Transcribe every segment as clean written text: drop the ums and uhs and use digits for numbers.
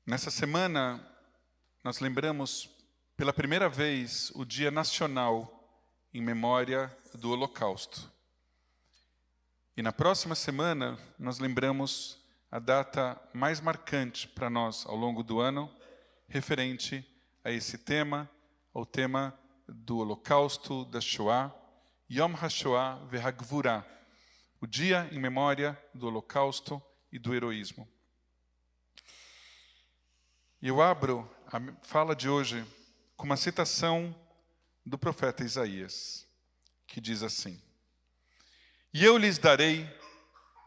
Nessa semana, nós lembramos pela primeira vez o Dia Nacional em memória do Holocausto. E na próxima semana, nós lembramos a data mais marcante para nós ao longo do ano, referente a esse tema, ao tema do Holocausto, da Shoah, Yom HaShoah veHaGvurah, o dia em memória do Holocausto e do heroísmo. E eu abro a fala de hoje com uma citação do profeta Isaías, que diz assim: E eu lhes darei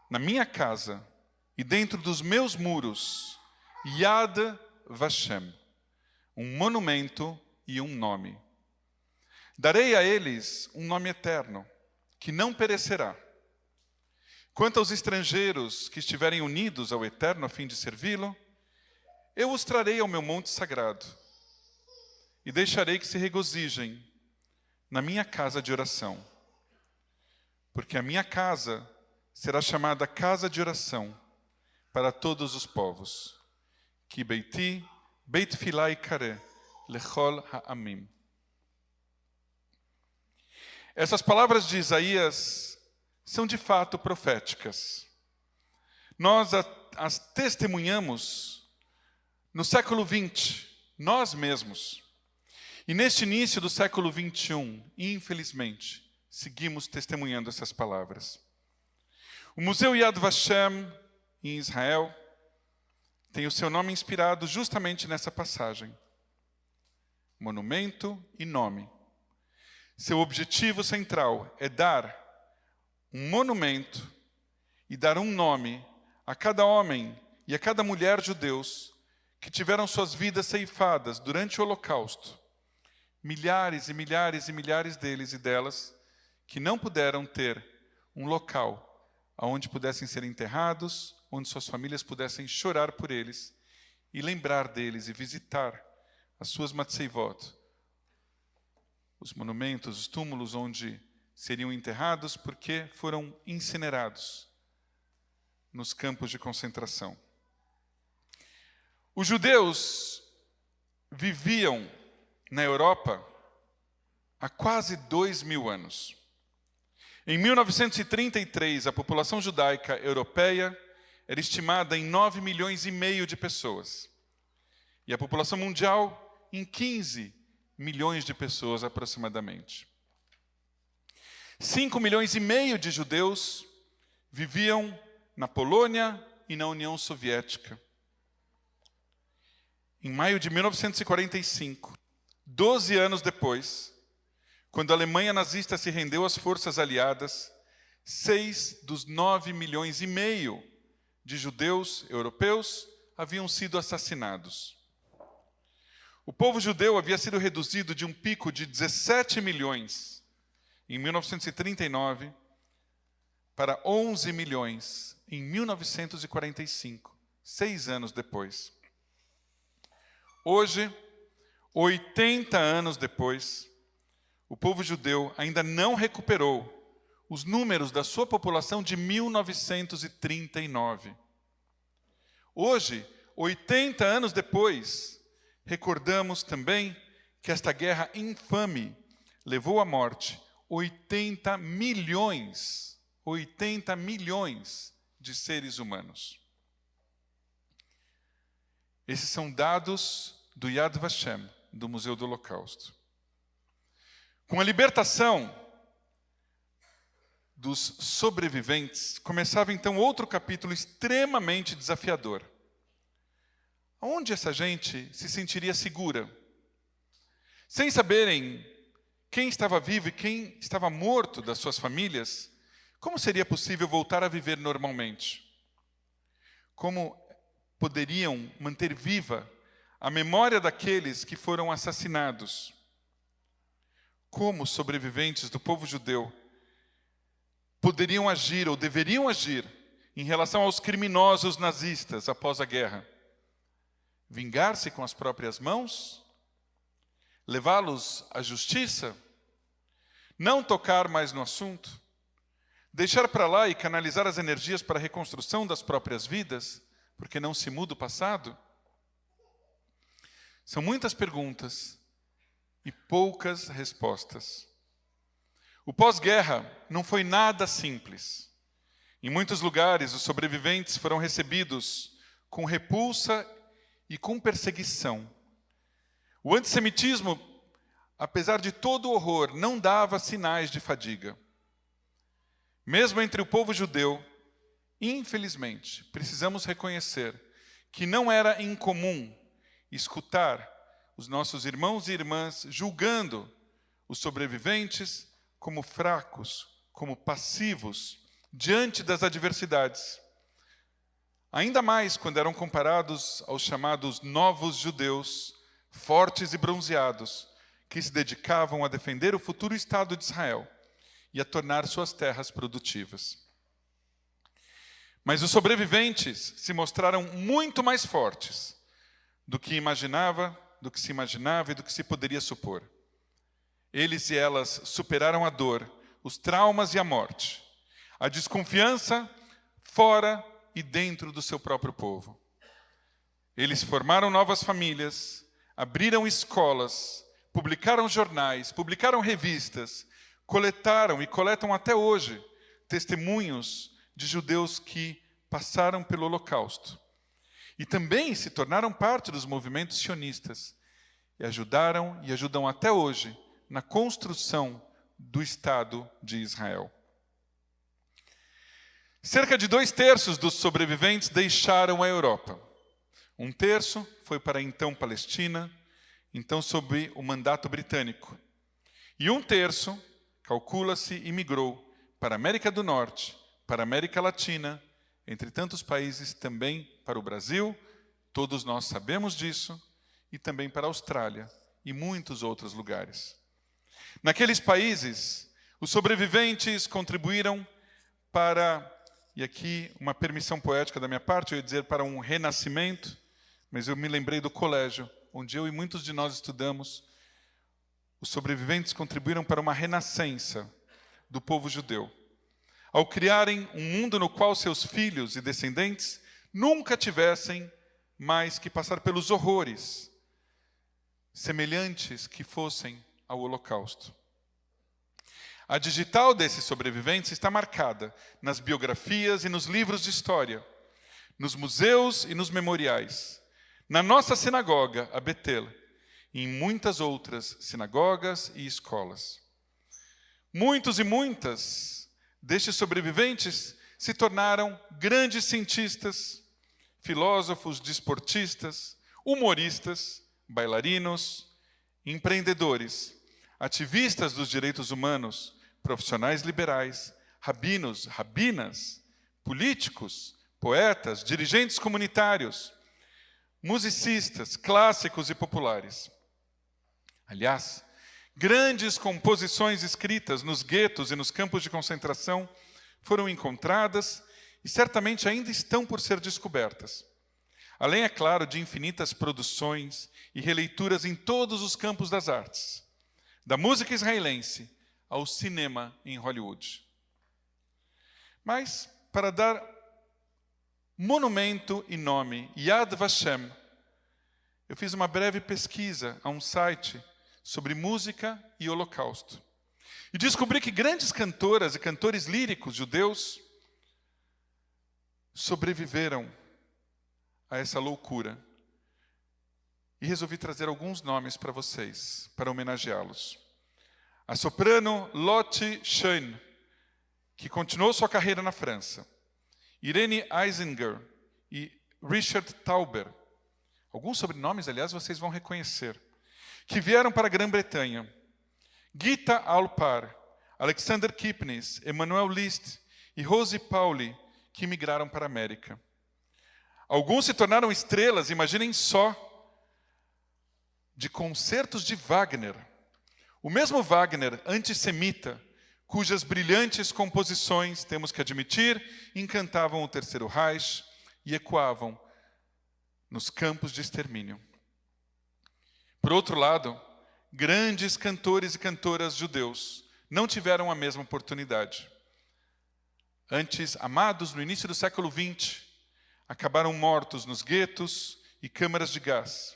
na minha casa e dentro dos meus muros Yad Vashem, um monumento e um nome. Darei a eles um nome eterno, que não perecerá. Quanto aos estrangeiros que estiverem unidos ao Eterno a fim de servi-lo, eu os trarei ao meu monte sagrado e deixarei que se regozijem na minha casa de oração, porque a minha casa será chamada casa de oração para todos os povos. Ki beiti, beit tefillah yikareh lechol ha'amim. Essas palavras de Isaías são de fato proféticas. Nós as testemunhamos no século XX, nós mesmos. E neste início do século XXI, infelizmente, seguimos testemunhando essas palavras. O Museu Yad Vashem, em Israel, tem o seu nome inspirado justamente nessa passagem. Monumento e nome. Seu objetivo central é dar um monumento e dar um nome a cada homem e a cada mulher judeus que tiveram suas vidas ceifadas durante o Holocausto. Milhares e milhares e milhares deles e delas que não puderam ter um local onde pudessem ser enterrados, onde suas famílias pudessem chorar por eles e lembrar deles e visitar as suas matzeivot, os monumentos, os túmulos onde seriam enterrados porque foram incinerados nos campos de concentração. Os judeus viviam na Europa há quase 2000 anos. Em 1933, a população judaica europeia era estimada em 9,5 milhões de pessoas. E a população mundial em 15 milhões de pessoas aproximadamente. 5,5 milhões de judeus viviam na Polônia e na União Soviética. Em maio de 1945, 12 anos depois, quando a Alemanha nazista se rendeu às forças aliadas, 6 dos 9,5 milhões de judeus europeus haviam sido assassinados. O povo judeu havia sido reduzido de um pico de 17 milhões em 1939 para 11 milhões em 1945, 6 anos depois. Hoje, 80 anos depois, o povo judeu ainda não recuperou os números da sua população de 1939. Hoje, 80 anos depois, recordamos também que esta guerra infame levou à morte 80 milhões de seres humanos. Esses são dados do Yad Vashem, do Museu do Holocausto. Com a libertação dos sobreviventes, começava então outro capítulo extremamente desafiador. Onde essa gente se sentiria segura? Sem saberem quem estava vivo e quem estava morto das suas famílias, como seria possível voltar a viver normalmente? Como poderiam manter viva a memória daqueles que foram assassinados? Como os sobreviventes do povo judeu poderiam agir ou deveriam agir em relação aos criminosos nazistas após a guerra? Vingar-se com as próprias mãos? Levá-los à justiça? Não tocar mais no assunto? Deixar para lá e canalizar as energias para a reconstrução das próprias vidas, porque não se muda o passado? São muitas perguntas e poucas respostas. O pós-guerra não foi nada simples. Em muitos lugares, os sobreviventes foram recebidos com repulsa e com perseguição. O antissemitismo, apesar de todo o horror, não dava sinais de fadiga. Mesmo entre o povo judeu, infelizmente, precisamos reconhecer que não era incomum escutar os nossos irmãos e irmãs julgando os sobreviventes como fracos, como passivos, diante das adversidades. Ainda mais quando eram comparados aos chamados novos judeus, fortes e bronzeados, que se dedicavam a defender o futuro Estado de Israel e a tornar suas terras produtivas. Mas os sobreviventes se mostraram muito mais fortes do que se imaginava e do que se poderia supor. Eles e elas superaram a dor, os traumas e a morte, a desconfiança fora e dentro do seu próprio povo. Eles formaram novas famílias, abriram escolas, publicaram jornais, publicaram revistas, coletaram e coletam até hoje testemunhos de judeus que passaram pelo Holocausto. E também se tornaram parte dos movimentos sionistas e ajudaram e ajudam até hoje na construção do Estado de Israel. Cerca de 2/3 dos sobreviventes deixaram a Europa. 1/3 foi para a então Palestina, então sob o mandato britânico. E 1/3, calcula-se, imigrou para a América do Norte, para a América Latina, entre tantos países também para o Brasil, todos nós sabemos disso, e também para a Austrália e muitos outros lugares. Naqueles países, os sobreviventes contribuíram para, e aqui uma permissão poética da minha parte, eu ia dizer para um renascimento, mas eu me lembrei do colégio, onde eu e muitos de nós estudamos. Os sobreviventes contribuíram para uma renascença do povo judeu, ao criarem um mundo no qual seus filhos e descendentes nunca tivessem mais que passar pelos horrores semelhantes que fossem ao Holocausto. A digital desses sobreviventes está marcada nas biografias e nos livros de história, nos museus e nos memoriais, na nossa sinagoga, a Betel, e em muitas outras sinagogas e escolas. Muitos e muitas destes sobreviventes se tornaram grandes cientistas, filósofos, desportistas, humoristas, bailarinos, empreendedores, ativistas dos direitos humanos, profissionais liberais, rabinos, rabinas, políticos, poetas, dirigentes comunitários, musicistas, clássicos e populares. Aliás, grandes composições escritas nos guetos e nos campos de concentração foram encontradas e certamente ainda estão por ser descobertas. Além, é claro, de infinitas produções e releituras em todos os campos das artes, da música israelense ao cinema em Hollywood. Mas, para dar monumento e nome, Yad Vashem, eu fiz uma breve pesquisa a um site sobre música e holocausto. E descobri que grandes cantoras e cantores líricos judeus sobreviveram a essa loucura. E resolvi trazer alguns nomes para vocês, para homenageá-los. A soprano Lotte Schoen, que continuou sua carreira na França. Irene Eisinger e Richard Tauber. Alguns sobrenomes, aliás, vocês vão reconhecer. Que vieram para a Grã-Bretanha. Gita Alpar, Alexander Kipnis, Emanuel Liszt e Rose Pauli, que migraram para a América. Alguns se tornaram estrelas, imaginem só, de concertos de Wagner. O mesmo Wagner, antissemita, cujas brilhantes composições, temos que admitir, encantavam o Terceiro Reich e ecoavam nos campos de extermínio. Por outro lado, grandes cantores e cantoras judeus não tiveram a mesma oportunidade. Antes amados no início do século XX, acabaram mortos nos guetos e câmaras de gás.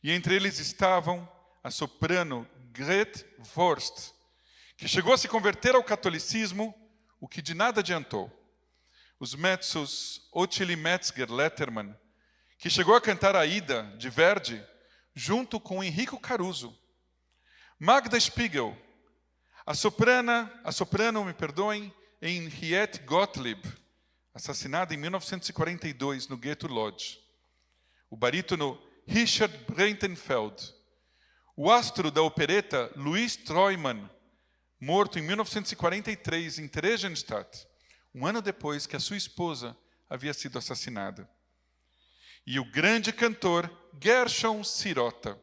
E entre eles estavam a soprano Grete Worst, que chegou a se converter ao catolicismo, o que de nada adiantou. Os mezzos Ottilie Metzger-Letterman, que chegou a cantar a Aida, de Verdi, junto com Enrico Caruso. Magda Spiegel, a soprano, Henriette Gottlieb, assassinada em 1942 no gueto Lodz. O barítono Richard Breitenfeld. O astro da opereta Louis Treumann, morto em 1943 em Theresienstadt, um ano depois que a sua esposa havia sido assassinada. E o grande cantor Gershon Sirota,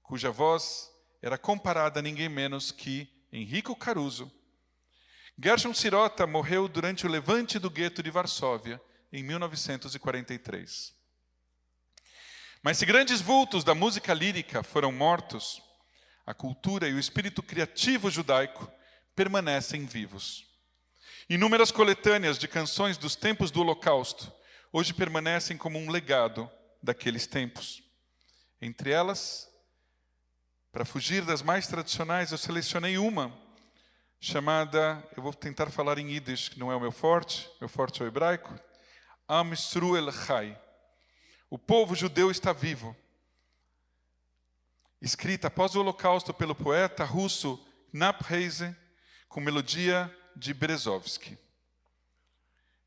cuja voz era comparada a ninguém menos que Enrico Caruso. Gershon Sirota morreu durante o levante do gueto de Varsóvia, em 1943. Mas se grandes vultos da música lírica foram mortos, a cultura e o espírito criativo judaico permanecem vivos. Inúmeras coletâneas de canções dos tempos do Holocausto hoje permanecem como um legado daqueles tempos. Entre elas, para fugir das mais tradicionais, eu selecionei uma chamada, eu vou tentar falar em Yiddish, que não é o meu forte é o hebraico, Am Yisrael Chai. O povo judeu está vivo. Escrita após o Holocausto pelo poeta russo Knap Heise, com melodia de Berezovsky.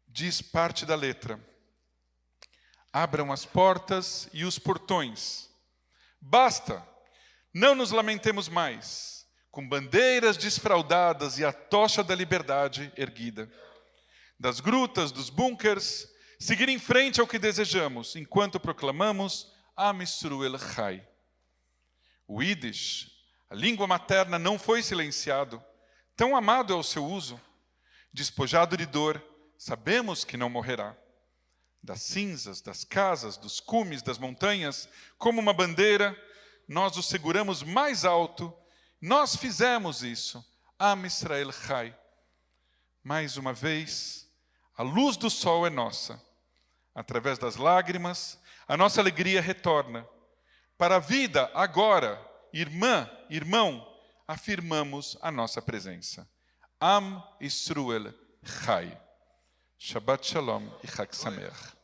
Diz parte da letra: abram as portas e os portões. Basta, não nos lamentemos mais, com bandeiras desfraldadas e a tocha da liberdade erguida. Das grutas, dos bunkers, seguir em frente ao que desejamos, enquanto proclamamos Am Yisrael Chai. O Yiddish, a língua materna, não foi silenciado. Tão amado é o seu uso. Despojado de dor, sabemos que não morrerá. Das cinzas, das casas, dos cumes, das montanhas, como uma bandeira, nós o seguramos mais alto. Nós fizemos isso. Am Yisrael Chai. Mais uma vez, a luz do sol é nossa. Através das lágrimas, a nossa alegria retorna. Para a vida, agora, irmã, irmão, afirmamos a nossa presença. Am Yisrael Chai. Shabbat Shalom e Chag Sameach.